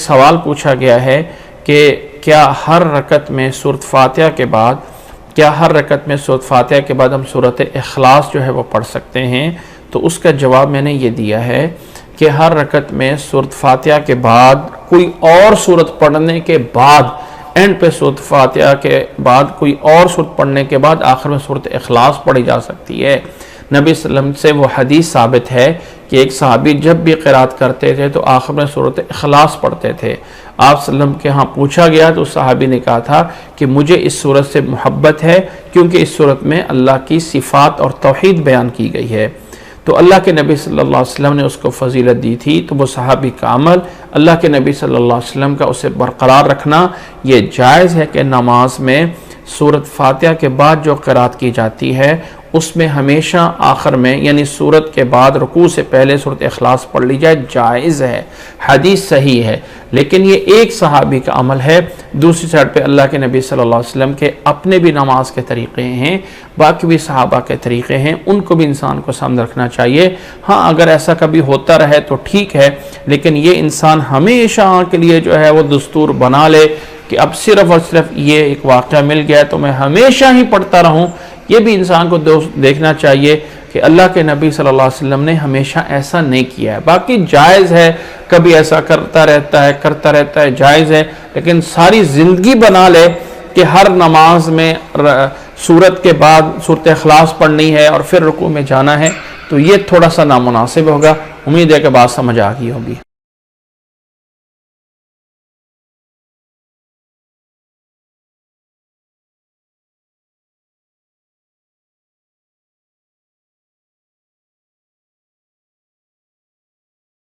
سوال پوچھا گیا ہے کہ کیا ہر رکعت میں سورۃ فاتحہ کے بعد ہم سورۃ اخلاص جو ہے وہ پڑھ سکتے ہیں؟ تو اس کا جواب میں نے یہ دیا ہے کہ ہر رکعت میں سورۃ فاتحہ کے بعد کوئی اور سورت پڑھنے کے بعد، اینڈ پہ سورۃ فاتحہ کے بعد کوئی اور سورت پڑھنے کے بعد آخر میں سورۃ اخلاص پڑھی جا سکتی ہے۔ نبی صلی اللہ علیہ وسلم سے وہ حدیث ثابت ہے کہ ایک صحابی جب بھی قرات کرتے تھے تو آخر میں سورۃ اخلاص پڑھتے تھے۔ آپ صلی اللہ علیہ وسلم کے ہاں پوچھا گیا تو اس صحابی نے کہا تھا کہ مجھے اس سورت سے محبت ہے کیونکہ اس سورت میں اللہ کی صفات اور توحید بیان کی گئی ہے۔ تو اللہ کے نبی صلی اللہ علیہ وسلم نے اس کو فضیلت دی تھی، تو وہ صحابی کا عمل اللہ کے نبی صلی اللہ علیہ وسلم کا اسے برقرار رکھنا یہ جائز ہے کہ نماز میں سورۃ فاتحہ کے بعد جو قرات کی جاتی ہے اس میں ہمیشہ آخر میں یعنی سورت کے بعد رکوع سے پہلے سورۃ اخلاص پڑھ لی جائے، جائز ہے، حدیث صحیح ہے۔ لیکن یہ ایک صحابی کا عمل ہے، دوسری سائڈ پہ اللہ کے نبی صلی اللہ علیہ وسلم کے اپنے بھی نماز کے طریقے ہیں، باقی بھی صحابہ کے طریقے ہیں، ان کو بھی انسان کو سامنے رکھنا چاہیے۔ ہاں اگر ایسا کبھی ہوتا رہے تو ٹھیک ہے، لیکن یہ انسان ہمیشہ کے لیے جو ہے وہ دستور بنا لے کہ اب صرف اور صرف یہ ایک واقعہ مل گیا تو میں ہمیشہ ہی پڑھتا رہوں، یہ بھی انسان کو دیکھنا چاہیے کہ اللہ کے نبی صلی اللہ علیہ وسلم نے ہمیشہ ایسا نہیں کیا ہے۔ باقی جائز ہے، کبھی ایسا کرتا رہتا ہے، جائز ہے، لیکن ساری زندگی بنا لے کہ ہر نماز میں سورت کے بعد سورۃ اخلاص پڑھنی ہے اور پھر رکوع میں جانا ہے، تو یہ تھوڑا سا نامناسب ہوگا۔ امید ہے کہ بات سمجھ آ گئی ہوگی۔